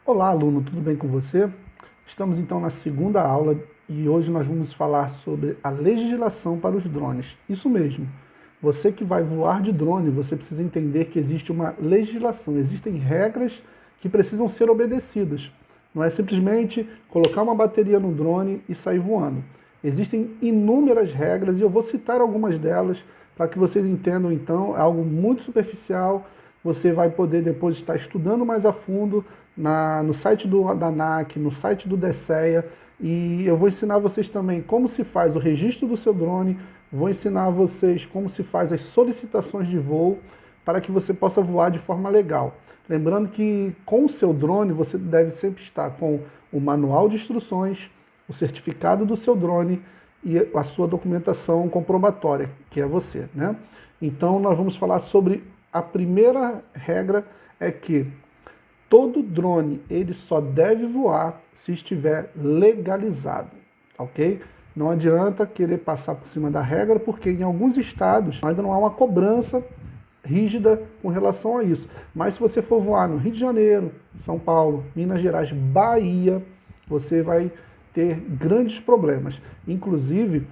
Olá, aluno, tudo bem com você? Estamos então na segunda aula e hoje nós vamos falar sobre a legislação para os drones. Isso mesmo, você que vai voar de drone, você precisa entender que existe uma legislação, existem regras que precisam ser obedecidas. Não é simplesmente colocar uma bateria no drone e sair voando. Existem inúmeras regras e eu vou citar algumas delas para que vocês entendam então, é algo muito superficial. Você vai poder depois estar estudando mais a fundo no site da ANAC, no site do DSEA, e eu vou ensinar vocês também como se faz o registro do seu drone, vou ensinar vocês como se faz as solicitações de voo para que você possa voar de forma legal. Lembrando que com o seu drone você deve sempre estar com o manual de instruções, o certificado do seu drone e a sua documentação comprobatória, que é você, né? Então nós vamos falar sobre a primeira regra é que todo drone ele só deve voar se estiver legalizado, ok? Não adianta querer passar por cima da regra, porque em alguns estados ainda não há uma cobrança rígida com relação a isso. Mas se você for voar no Rio de Janeiro, São Paulo, Minas Gerais, Bahia, você vai ter grandes problemas. Inclusive,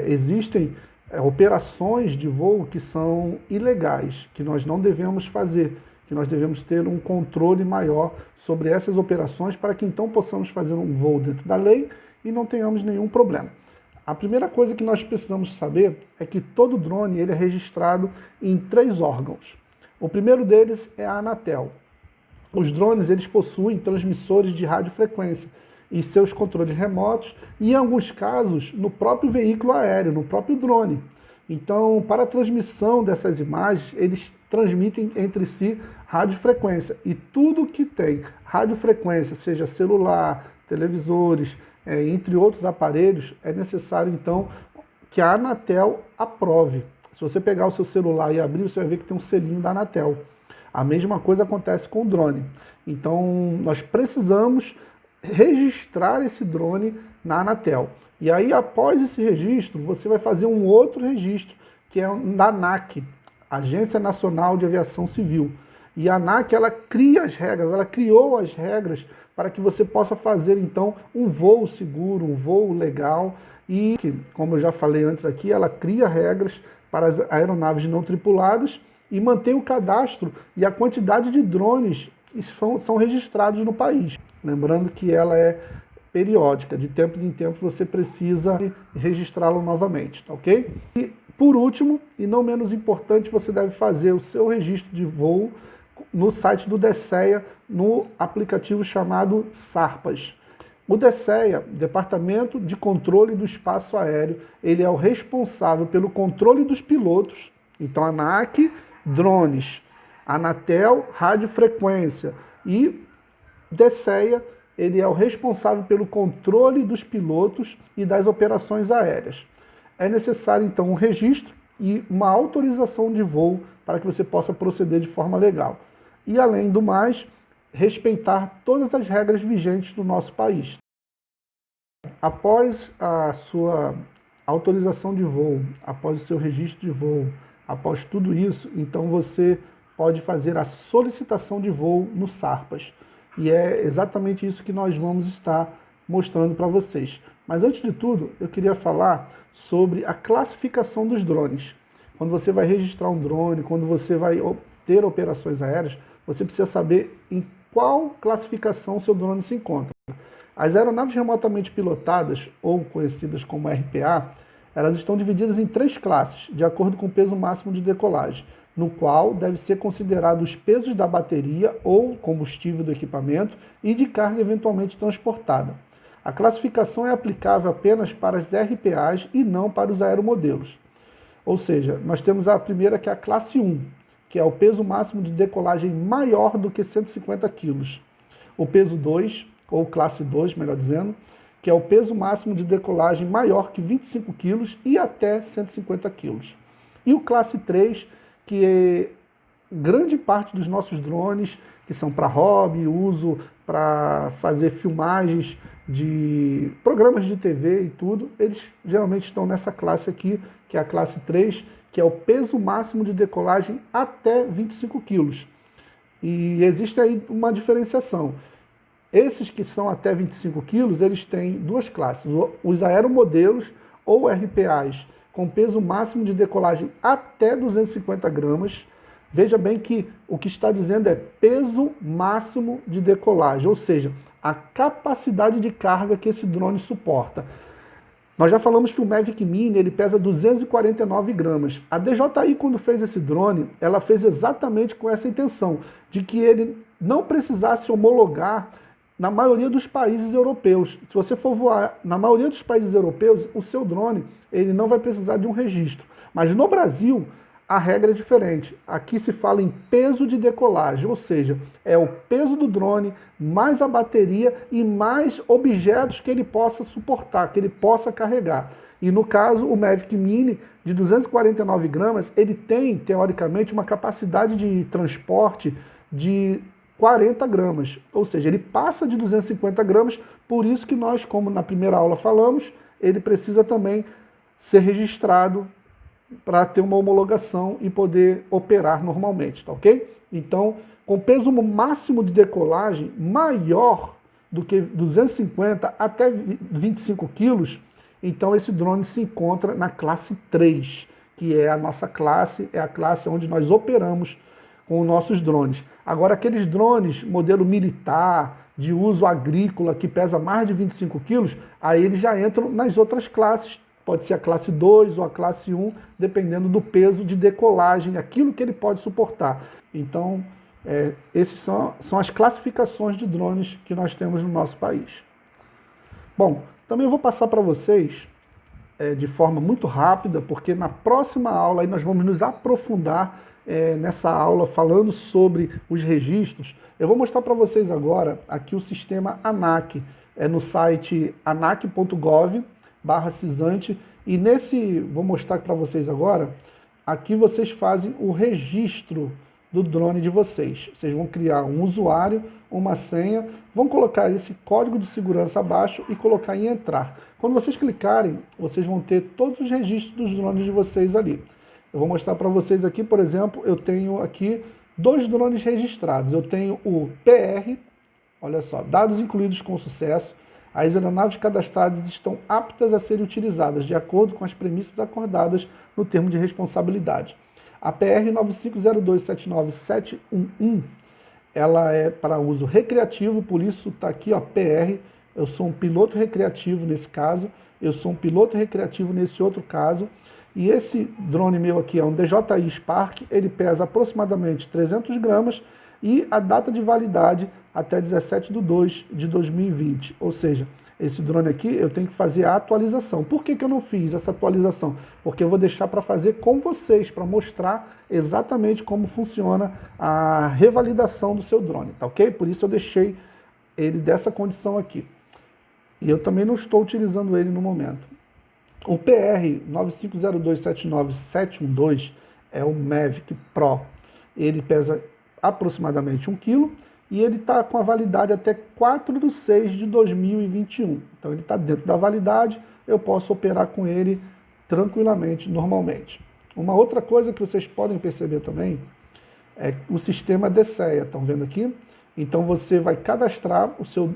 existem operações de voo que são ilegais, que nós não devemos fazer, que nós devemos ter um controle maior sobre essas operações para que então possamos fazer um voo dentro da lei e não tenhamos nenhum problema. A primeira coisa que nós precisamos saber é que todo drone ele é registrado em 3 órgãos. O primeiro deles é a Anatel. Os drones eles possuem transmissores de radiofrequência e seus controles remotos e, em alguns casos, no próprio veículo aéreo, no próprio drone. Então, para a transmissão dessas imagens, eles transmitem entre si radiofrequência. E tudo que tem radiofrequência, seja celular, televisores, entre outros aparelhos, é necessário, então, que a Anatel aprove. Se você pegar o seu celular e abrir, você vai ver que tem um selinho da Anatel. A mesma coisa acontece com o drone. Então, nós precisamos registrar esse drone na Anatel. E aí, após esse registro, você vai fazer um outro registro, que é da ANAC, Agência Nacional de Aviação Civil. E a ANAC, ela cria as regras, ela criou as regras para que você possa fazer, então, um voo seguro, um voo legal. E, como eu já falei antes aqui, ela cria regras para as aeronaves não tripuladas e mantém o cadastro e a quantidade de drones que são registrados no país. Lembrando que ela é periódica, de tempos em tempos você precisa registrá-lo novamente, tá ok? E por último, e não menos importante, você deve fazer o seu registro de voo no site do DSEA, no aplicativo chamado SARPAS. O DSEA, Departamento de Controle do Espaço Aéreo, ele é o responsável pelo controle dos pilotos. Então, a ANAC, drones, Anatel, radiofrequência e DSEA, ele é o responsável pelo controle dos pilotos e das operações aéreas. É necessário, então, um registro e uma autorização de voo para que você possa proceder de forma legal. E, além do mais, respeitar todas as regras vigentes do nosso país. Após a sua autorização de voo, após o seu registro de voo, após tudo isso, então você pode fazer a solicitação de voo no SARPAS. E é exatamente isso que nós vamos estar mostrando para vocês. Mas antes de tudo, eu queria falar sobre a classificação dos drones. Quando você vai registrar um drone, quando você vai ter operações aéreas, você precisa saber em qual classificação o seu drone se encontra. As aeronaves remotamente pilotadas, ou conhecidas como RPA, elas estão divididas em 3 classes, de acordo com o peso máximo de decolagem, no qual deve ser considerado os pesos da bateria ou combustível do equipamento e de carga eventualmente transportada. A classificação é aplicável apenas para as RPAs e não para os aeromodelos. Ou seja, nós temos a primeira, que é a classe 1, que é o peso máximo de decolagem maior do que 150 kg. O peso 2, ou classe 2, melhor dizendo, que é o peso máximo de decolagem maior que 25 kg e até 150 kg. E o classe 3, que é grande parte dos nossos drones, que são para hobby, uso para fazer filmagens de programas de TV e tudo, eles geralmente estão nessa classe aqui, que é a classe 3, que é o peso máximo de decolagem até 25 kg. E existe aí uma diferenciação, Esses que são até 25 quilos, eles têm duas classes, os aeromodelos ou RPAs, com peso máximo de decolagem até 250 gramas. Veja bem que o que está dizendo é peso máximo de decolagem, ou seja, a capacidade de carga que esse drone suporta. Nós já falamos que o Mavic Mini ele pesa 249 gramas. A DJI, quando fez esse drone, ela fez exatamente com essa intenção, de que ele não precisasse homologar na maioria dos países europeus. Se você for voar na maioria dos países europeus, o seu drone ele não vai precisar de um registro. Mas no Brasil, a regra é diferente. Aqui se fala em peso de decolagem, ou seja, é o peso do drone, mais a bateria e mais objetos que ele possa suportar, que ele possa carregar. E no caso, o Mavic Mini, de 249 gramas, ele tem, teoricamente, uma capacidade de transporte de 40 gramas, ou seja, ele passa de 250 gramas, por isso que nós, como na primeira aula falamos, ele precisa também ser registrado para ter uma homologação e poder operar normalmente, tá ok? Então, com peso máximo de decolagem maior do que 250 até 25 quilos, então esse drone se encontra na classe 3, que é a nossa classe, é a classe onde nós operamos com os nossos drones. Agora, aqueles drones modelo militar, de uso agrícola, que pesa mais de 25 quilos, aí eles já entram nas outras classes, pode ser a classe 2 ou a classe 1, dependendo do peso de decolagem, aquilo que ele pode suportar. Então, essas são as classificações de drones que nós temos no nosso país. Bom, também eu vou passar para vocês de forma muito rápida, porque na próxima aula aí nós vamos nos aprofundar nessa aula falando sobre os registros. Eu vou mostrar para vocês agora aqui o sistema ANAC, no site anac.gov/cisante, e vou mostrar para vocês agora, aqui vocês fazem o registro do drone de vocês. Vocês vão criar um usuário, uma senha, vão colocar esse código de segurança abaixo e colocar em entrar. Quando vocês clicarem, vocês vão ter todos os registros dos drones de vocês ali. Eu vou mostrar para vocês aqui, por exemplo, eu tenho aqui 2 drones registrados. Eu tenho o PR, olha só, dados incluídos com sucesso. As aeronaves cadastradas estão aptas a serem utilizadas de acordo com as premissas acordadas no termo de responsabilidade. A PR 950279711, ela é para uso recreativo, por isso está aqui, ó, PR. Eu sou um piloto recreativo nesse caso, eu sou um piloto recreativo nesse outro caso. E esse drone meu aqui é um DJI Spark, ele pesa aproximadamente 300 gramas e a data de validade até 17/2/2020. Ou seja, esse drone aqui eu tenho que fazer a atualização. Por que eu não fiz essa atualização? Porque eu vou deixar para fazer com vocês, para mostrar exatamente como funciona a revalidação do seu drone, tá ok? Por isso eu deixei ele dessa condição aqui. E eu também não estou utilizando ele no momento. O PR 950279712 é o Mavic Pro. Ele pesa aproximadamente 1 kg e ele está com a validade até 4/6/2021. Então ele está dentro da validade, eu posso operar com ele tranquilamente, normalmente. Uma outra coisa que vocês podem perceber também é o sistema DCEA, estão vendo aqui? Então você vai cadastrar o seu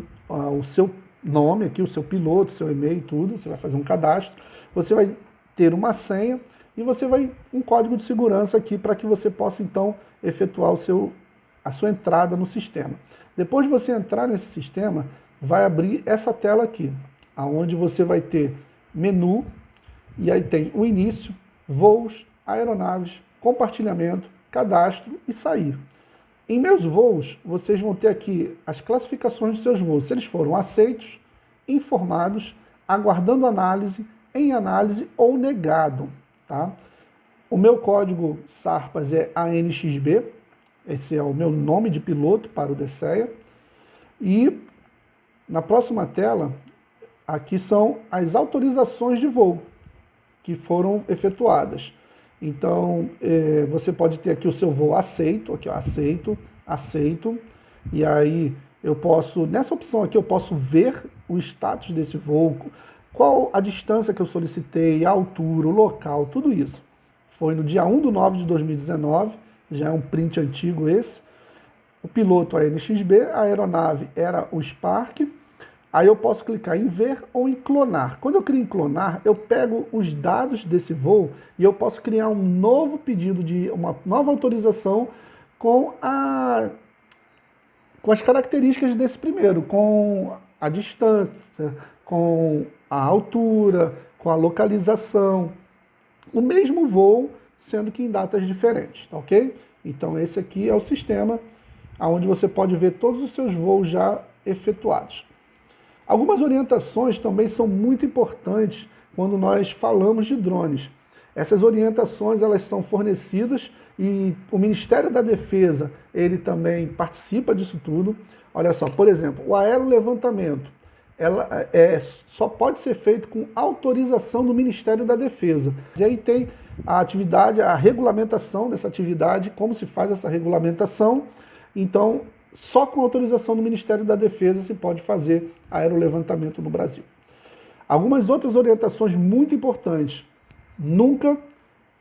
nome aqui, o seu piloto, seu e-mail e tudo, você vai fazer um cadastro, você vai ter uma senha e você vai um código de segurança aqui para que você possa então efetuar a sua entrada no sistema. Depois de você entrar nesse sistema, vai abrir essa tela aqui, aonde você vai ter menu, e aí tem o início, voos, aeronaves, compartilhamento, cadastro e sair. Em meus voos, vocês vão ter aqui as classificações dos seus voos, se eles foram aceitos, informados, aguardando análise, em análise ou negado. Tá? O meu código SARPAS é ANXB, esse é o meu nome de piloto para o DCEA. E na próxima tela, aqui são as autorizações de voo que foram efetuadas. Então, você pode ter aqui o seu voo aceito, aqui ó, aceito, aceito, e aí eu posso, nessa opção aqui, eu posso ver o status desse voo, qual a distância que eu solicitei, a altura, o local, tudo isso. Foi no dia 1/9/2019, já é um print antigo esse. o piloto a NXB, a aeronave era o Spark. Aí eu posso clicar em ver ou em clonar. Quando eu crio em clonar, eu pego os dados desse voo e eu posso criar um novo pedido de uma nova autorização com com as características desse primeiro, com a distância, com a altura, com a localização. O mesmo voo, sendo que em datas diferentes, tá ok? Então esse aqui é o sistema onde você pode ver todos os seus voos já efetuados. Algumas orientações também são muito importantes quando nós falamos de drones. Essas orientações elas são fornecidas e o Ministério da Defesa ele também participa disso tudo. Olha só, por exemplo, o aerolevantamento só pode ser feito com autorização do Ministério da Defesa. E aí tem a atividade, a regulamentação dessa atividade, como se faz essa regulamentação. Então, só com autorização do Ministério da Defesa se pode fazer aerolevantamento no Brasil. Algumas outras orientações muito importantes. Nunca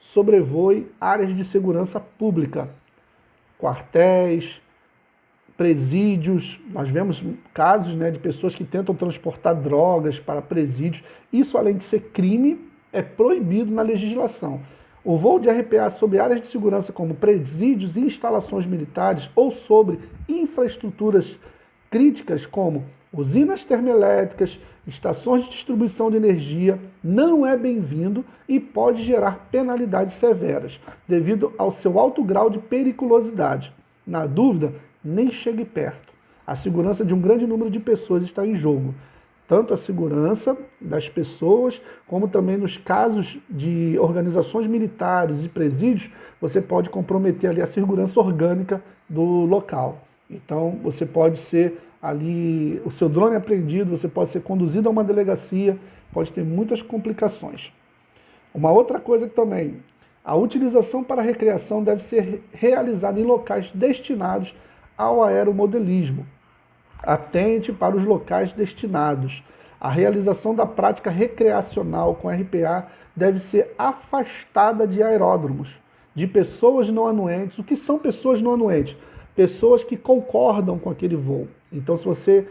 sobrevoe áreas de segurança pública, quartéis, presídios. Nós vemos casos, né, de pessoas que tentam transportar drogas para presídios. Isso, além de ser crime, é proibido na legislação. O voo de RPA sobre áreas de segurança como presídios e instalações militares ou sobre infraestruturas críticas como usinas termoelétricas, estações de distribuição de energia, não é bem-vindo e pode gerar penalidades severas, devido ao seu alto grau de periculosidade. Na dúvida, nem chegue perto. A segurança de um grande número de pessoas está em jogo. Tanto a segurança das pessoas, como também nos casos de organizações militares e presídios, você pode comprometer ali a segurança orgânica do local. Então, você pode ser ali, o seu drone é apreendido, você pode ser conduzido a uma delegacia, pode ter muitas complicações. Uma outra coisa que também, a utilização para recreação deve ser realizada em locais destinados ao aeromodelismo. Atente para os locais destinados. A realização da prática recreacional com RPA deve ser afastada de aeródromos, de pessoas não anuentes. O que são pessoas não anuentes? Pessoas que concordam com aquele voo. Então, se você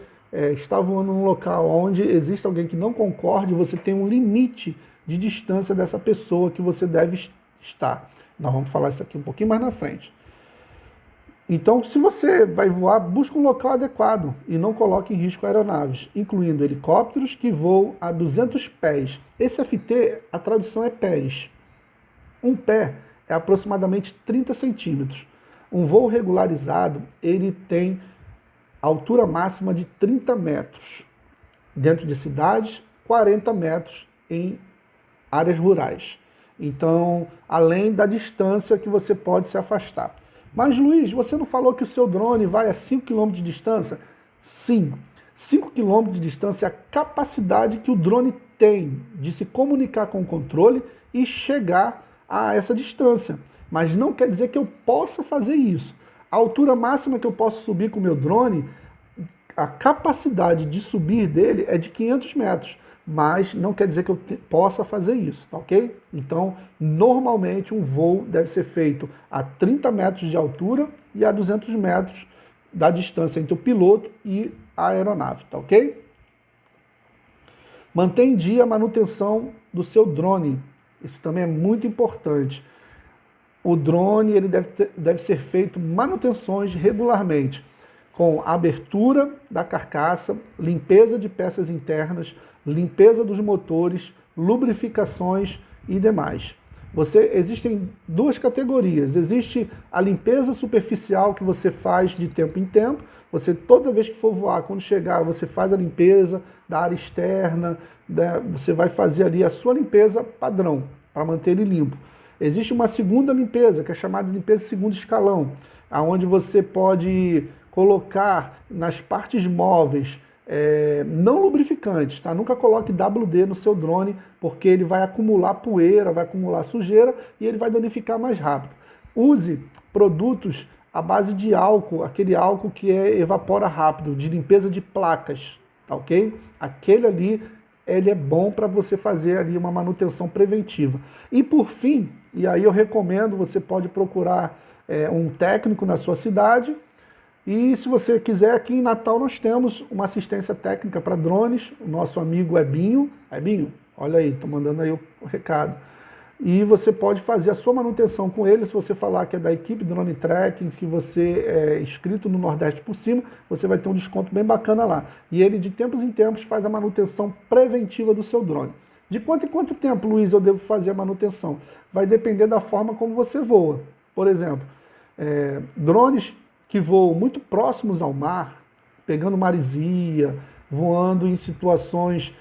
está voando num local onde existe alguém que não concorde, você tem um limite de distância dessa pessoa que você deve estar. Nós vamos falar isso aqui um pouquinho mais na frente. Então, se você vai voar, busque um local adequado e não coloque em risco aeronaves, incluindo helicópteros que voam a 200 pés. Esse FT, a tradução é pés. Um pé é aproximadamente 30 centímetros. Um voo regularizado, ele tem altura máxima de 30 metros. Dentro de cidades, 40 metros em áreas rurais. Então, além da distância que você pode se afastar. Mas, Luiz, você não falou que o seu drone vai a 5 km de distância? Sim, 5 km de distância é a capacidade que o drone tem de se comunicar com o controle e chegar a essa distância. Mas não quer dizer que eu possa fazer isso. A altura máxima que eu posso subir com o meu drone, a capacidade de subir dele é de 500 metros. Mas não quer dizer que eu possa fazer isso, tá ok? Então, normalmente um voo deve ser feito a 30 metros de altura e a 200 metros da distância entre o piloto e a aeronave, tá ok? Mantenha em dia a manutenção do seu drone, isso também é muito importante. O drone ele deve ser feito manutenções regularmente, com a abertura da carcaça, limpeza de peças internas, limpeza dos motores, lubrificações e demais. Existem duas categorias. Existe a limpeza superficial que você faz de tempo em tempo. Você, toda vez que for voar, quando chegar, você faz a limpeza da área externa, você vai fazer ali a sua limpeza padrão, para manter ele limpo. Existe uma segunda limpeza, que é chamada de limpeza de segundo escalão, onde você pode colocar nas partes móveis não lubrificantes, tá? Nunca coloque WD no seu drone, porque ele vai acumular poeira, vai acumular sujeira e ele vai danificar mais rápido. Use produtos à base de álcool, aquele álcool que evapora rápido, de limpeza de placas, tá ok? Aquele ali, ele é bom para você fazer ali uma manutenção preventiva. E por fim, e aí eu recomendo, você pode procurar um técnico na sua cidade E se você quiser, aqui em Natal nós temos uma assistência técnica para drones, o nosso amigo Ebinho. Ebinho, olha aí, estou mandando aí o recado. E você pode fazer a sua manutenção com ele, se você falar que é da equipe Drone Tracking, que você é inscrito no Nordeste por cima, você vai ter um desconto bem bacana lá. E ele de tempos em tempos faz a manutenção preventiva do seu drone. De quanto em quanto tempo, Luiz, eu devo fazer a manutenção? Vai depender da forma como você voa. Por exemplo, drones que voam muito próximos ao mar, pegando maresia, voando em situações,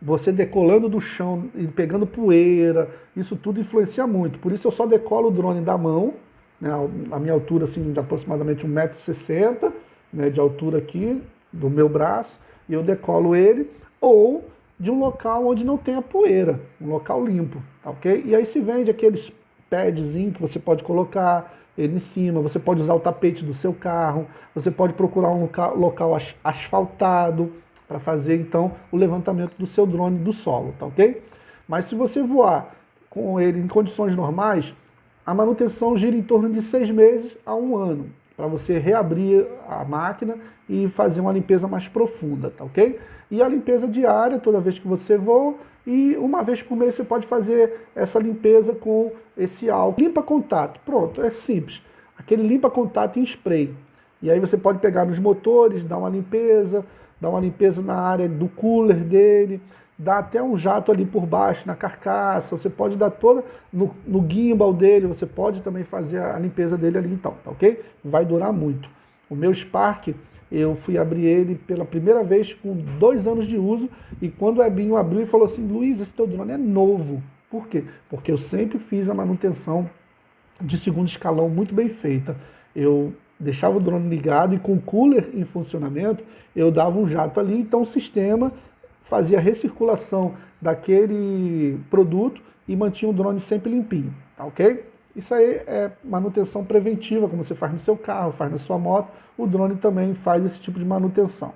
você decolando do chão e pegando poeira, isso tudo influencia muito. Por isso eu só decolo o drone da mão, né, a minha altura assim, de aproximadamente 1,60 m, né, de altura aqui do meu braço, e eu decolo ele, ou de um local onde não tenha poeira, um local limpo, tá, ok? E aí se vende aqueles padzinhos que você pode colocar ele em cima, você pode usar o tapete do seu carro, você pode procurar um local asfaltado para fazer então o levantamento do seu drone do solo, tá ok? Mas se você voar com ele em condições normais, a manutenção gira em torno de 6 meses a 1 ano, para você reabrir a máquina e fazer uma limpeza mais profunda, tá ok? E a limpeza diária, toda vez que você voa, e uma vez por mês você pode fazer essa limpeza com esse álcool. Limpa contato, pronto, é simples. Aquele limpa contato em spray. E aí você pode pegar nos motores, dar uma limpeza na área do cooler dele, dá até um jato ali por baixo na carcaça, você pode dar toda no gimbal dele, você pode também fazer a limpeza dele ali então, tá ok? Vai durar muito. O meu Spark, eu fui abrir ele pela primeira vez com 2 anos de uso, e quando o Ebinho abriu, ele falou assim: Luiz, esse teu drone é novo. Por quê? Porque eu sempre fiz a manutenção de segundo escalão muito bem feita. Eu deixava o drone ligado e com o cooler em funcionamento, eu dava um jato ali, então o sistema fazia a recirculação daquele produto e mantinha o drone sempre limpinho, tá ok? Isso aí é manutenção preventiva, como você faz no seu carro, faz na sua moto, o drone também faz esse tipo de manutenção.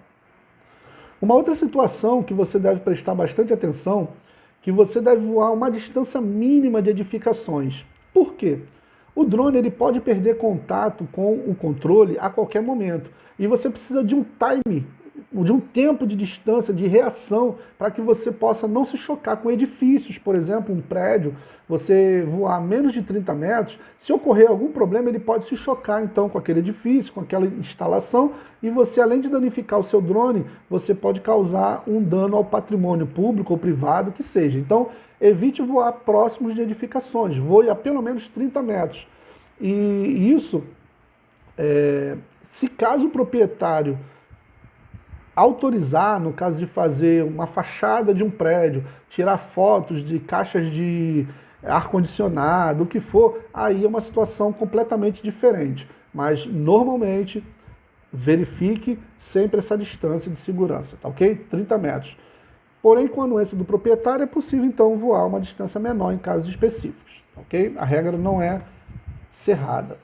Uma outra situação que você deve prestar bastante atenção, que você deve voar uma distância mínima de edificações. Por quê? O drone ele pode perder contato com o controle a qualquer momento. E você precisa de um time, de um tempo de distância, de reação, para que você possa não se chocar com edifícios, por exemplo, um prédio, você voar a menos de 30 metros, se ocorrer algum problema, ele pode se chocar então com aquele edifício, com aquela instalação, e você, além de danificar o seu drone, você pode causar um dano ao patrimônio público ou privado, que seja. Então, evite voar próximos de edificações, voe a pelo menos 30 metros. E isso, se caso o proprietário autorizar, no caso de fazer uma fachada de um prédio, tirar fotos de caixas de ar-condicionado, o que for, aí é uma situação completamente diferente. Mas, normalmente, verifique sempre essa distância de segurança, tá ok? 30 metros. Porém, com a anuência do proprietário, é possível, então, voar uma distância menor em casos específicos, ok? A regra não é cerrada.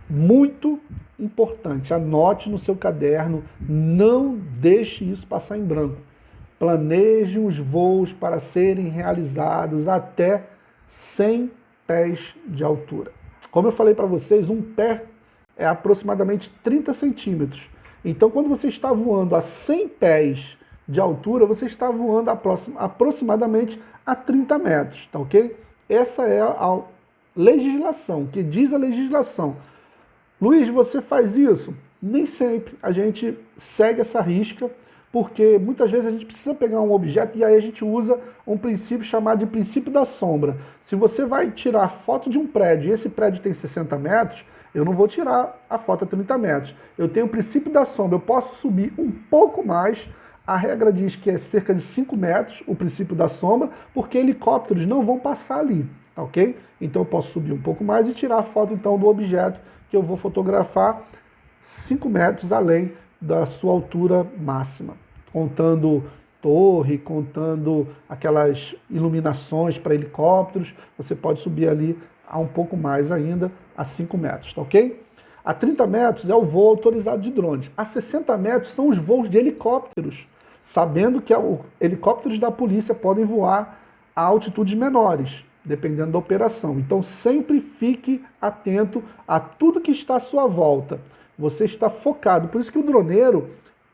Muito importante, anote no seu caderno, não deixe isso passar em branco. Planeje os voos para serem realizados até 100 pés de altura. Como eu falei para vocês, um pé é aproximadamente 30 centímetros. Então, quando você está voando a 100 pés de altura, você está voando aproximadamente a 30 metros, tá ok? Essa é a legislação, que diz a legislação. Luiz, você faz isso? Nem sempre a gente segue essa risca, porque muitas vezes a gente precisa pegar um objeto e aí a gente usa um princípio chamado de princípio da sombra. Se você vai tirar foto de um prédio e esse prédio tem 60 metros, eu não vou tirar a foto a 30 metros. Eu tenho o princípio da sombra, eu posso subir um pouco mais. A regra diz que é cerca de 5 metros o princípio da sombra, porque helicópteros não vão passar ali, ok? Então eu posso subir um pouco mais e tirar a foto então do objeto que eu vou fotografar 5 metros além da sua altura máxima, contando torre, contando aquelas iluminações para helicópteros, você pode subir ali a um pouco mais ainda, a 5 metros, tá ok? A 30 metros é o voo autorizado de drones, a 60 metros são os voos de helicópteros, sabendo que helicópteros da polícia podem voar a altitudes menores, dependendo da operação. Então sempre fique atento a tudo que está à sua volta. Você está focado. Por isso que o droneiro,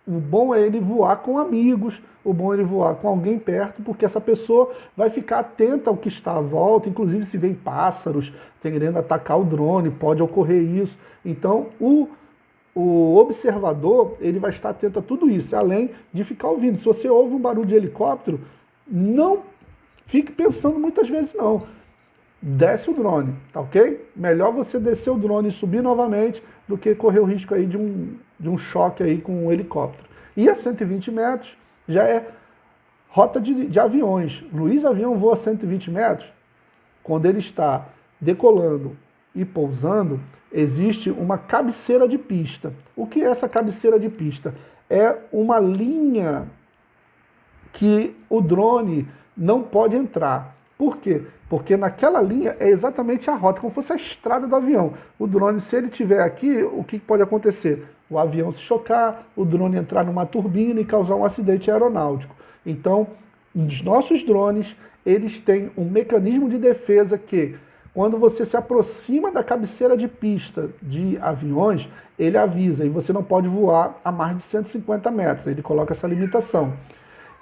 o bom é ele voar com amigos, o bom é ele voar com alguém perto, porque essa pessoa vai ficar atenta ao que está à volta, inclusive se vem pássaros querendo atacar o drone, pode ocorrer isso. Então o observador, ele vai estar atento a tudo isso, além de ficar ouvindo. Se você ouve um barulho de helicóptero, não fique pensando muitas vezes não. Desce o drone, tá ok? Melhor você descer o drone e subir novamente do que correr o risco aí de um choque aí com um helicóptero. E a 120 metros já é rota de aviões. Luiz Avião voa a 120 metros. Quando ele está decolando e pousando, existe uma cabeceira de pista. O que é essa cabeceira de pista? É uma linha que o drone não pode entrar. Por quê? Porque naquela linha é exatamente a rota, como se fosse a estrada do avião. O drone, se ele estiver aqui, o que pode acontecer? O avião se chocar, o drone entrar numa turbina e causar um acidente aeronáutico. Então, os nossos drones, eles têm um mecanismo de defesa que, quando você se aproxima da cabeceira de pista de aviões, ele avisa, e você não pode voar a mais de 150 metros, ele coloca essa limitação.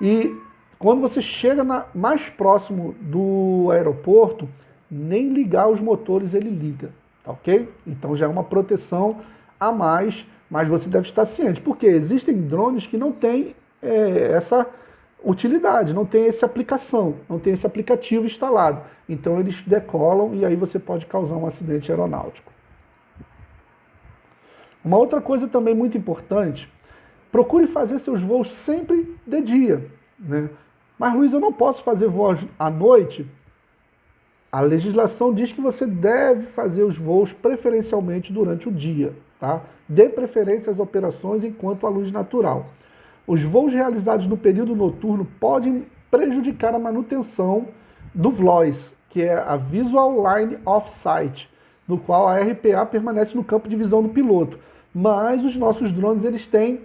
E quando você chega mais próximo do aeroporto, nem ligar os motores ele liga, tá ok? Então já é uma proteção a mais, mas você deve estar ciente, porque existem drones que não têm essa utilidade, não tem essa aplicação, não tem esse aplicativo instalado. Então eles decolam e aí você pode causar um acidente aeronáutico. Uma outra coisa também muito importante, procure fazer seus voos sempre de dia, né? Mas Luiz, eu não posso fazer voos à noite? A legislação diz que você deve fazer os voos preferencialmente durante o dia, tá? Dê preferência às operações enquanto a luz natural. Os voos realizados no período noturno podem prejudicar a manutenção do VLOS, que é a Visual Line of Sight, no qual a RPA permanece no campo de visão do piloto. Mas os nossos drones, eles têm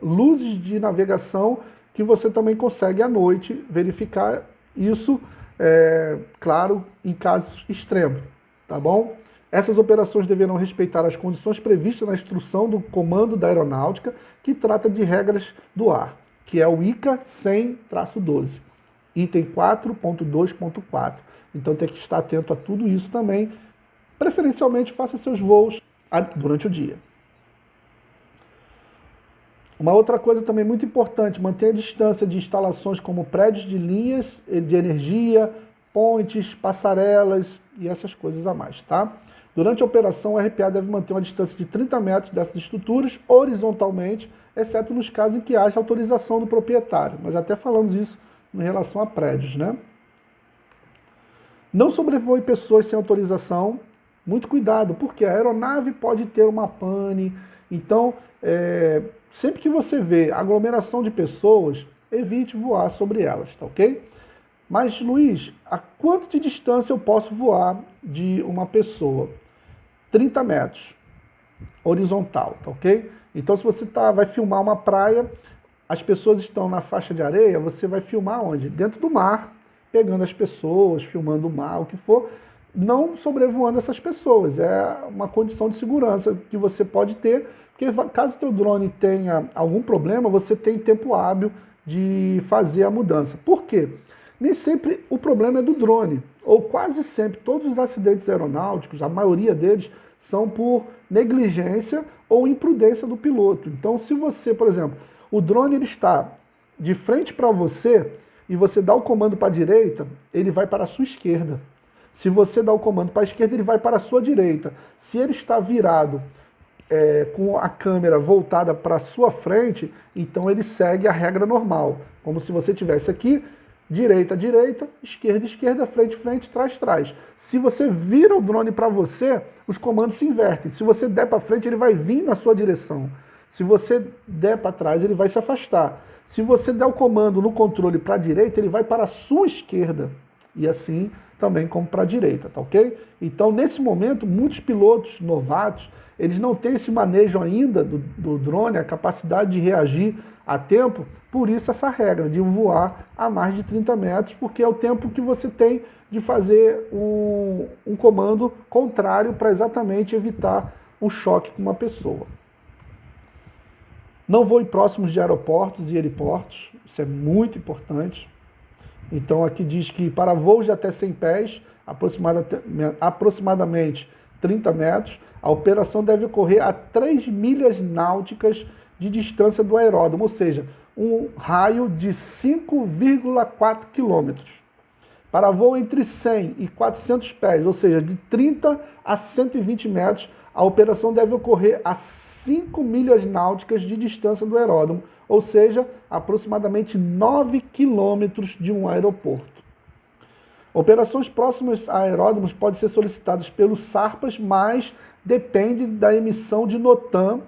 luzes de navegação que você também consegue à noite verificar isso, claro, em casos extremos, tá bom? Essas operações deverão respeitar as condições previstas na instrução do Comando da Aeronáutica, que trata de regras do ar, que é o ICA 100-12, item 4.2.4. Então tem que estar atento a tudo isso também. Preferencialmente faça seus voos durante o dia. Uma outra coisa também muito importante, mantenha a distância de instalações como prédios de linhas de energia, pontes, passarelas e essas coisas a mais, tá? Durante a operação, o RPA deve manter uma distância de 30 metros dessas estruturas horizontalmente, exceto nos casos em que haja autorização do proprietário. Nós já até falamos isso em relação a prédios, né? Não sobrevoe pessoas sem autorização. Muito cuidado, porque a aeronave pode ter uma pane. Então, sempre que você vê aglomeração de pessoas, evite voar sobre elas, tá ok? Mas, Luiz, a quanto de distância eu posso voar de uma pessoa? 30 metros, horizontal, tá ok? Então, se você vai filmar uma praia, as pessoas estão na faixa de areia, você vai filmar onde? Dentro do mar, pegando as pessoas, filmando o mar, o que for, não sobrevoando essas pessoas. É uma condição de segurança que você pode ter, porque caso o teu drone tenha algum problema, você tem tempo hábil de fazer a mudança. Por quê? Nem sempre o problema é do drone, ou quase sempre todos os acidentes aeronáuticos, a maioria deles, são por negligência ou imprudência do piloto. Então, se você, por exemplo, o drone ele está de frente para você e você dá o comando para a direita, ele vai para a sua esquerda. Se você dá o comando para a esquerda, ele vai para a sua direita. Se ele está virado com a câmera voltada para a sua frente, então ele segue a regra normal. Como se você estivesse aqui, direita, direita, esquerda, esquerda, frente, frente, trás, trás. Se você vira o drone para você, os comandos se invertem. Se você der para frente, ele vai vir na sua direção. Se você der para trás, ele vai se afastar. Se você der o comando no controle para a direita, ele vai para a sua esquerda. E assim também como para a direita, tá ok? Então, nesse momento, muitos pilotos novatos, eles não têm esse manejo ainda do drone, a capacidade de reagir a tempo, por isso essa regra de voar a mais de 30 metros, porque é o tempo que você tem de fazer um comando contrário para exatamente evitar o choque com uma pessoa. Não voe próximos de aeroportos e heliportos, isso é muito importante. Então aqui diz que para voos de até 100 pés, aproximadamente 30 metros, a operação deve ocorrer a 3 milhas náuticas de distância do aeródromo, ou seja, um raio de 5,4 quilômetros. Para voo entre 100 e 400 pés, ou seja, de 30 a 120 metros, a operação deve ocorrer a 5 milhas náuticas de distância do aeródromo, ou seja, aproximadamente 9 quilômetros de um aeroporto. Operações próximas a aeródromos podem ser solicitadas pelos SARPAS, mas depende da emissão de NOTAM,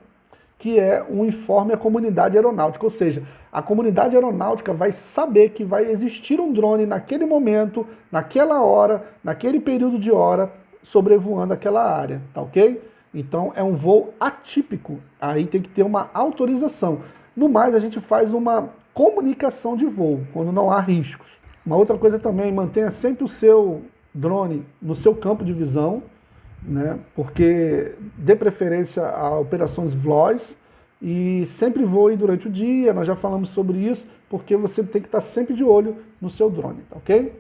que é um informe à comunidade aeronáutica, ou seja, a comunidade aeronáutica vai saber que vai existir um drone naquele momento, naquela hora, naquele período de hora, sobrevoando aquela área, tá ok? Então é um voo atípico, aí tem que ter uma autorização. No mais, a gente faz uma comunicação de voo, quando não há riscos. Uma outra coisa também, mantenha sempre o seu drone no seu campo de visão, né? Porque dê preferência a operações VLOS e sempre voe durante o dia, nós já falamos sobre isso, porque você tem que estar sempre de olho no seu drone, tá ok?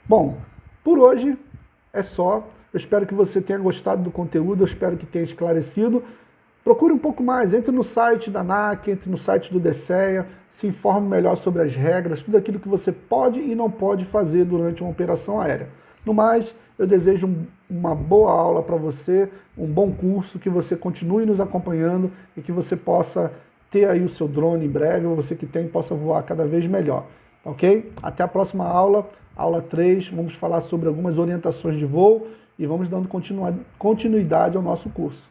Bom, por hoje é só. Eu espero que você tenha gostado do conteúdo, eu espero que tenha esclarecido. Procure um pouco mais, entre no site da ANAC, entre no site do DCEA, se informe melhor sobre as regras, tudo aquilo que você pode e não pode fazer durante uma operação aérea. No mais, eu desejo uma boa aula para você, um bom curso, que você continue nos acompanhando e que você possa ter aí o seu drone em breve, ou você que tem possa voar cada vez melhor, ok? Até a próxima aula, aula 3, vamos falar sobre algumas orientações de voo e vamos dando continuidade ao nosso curso.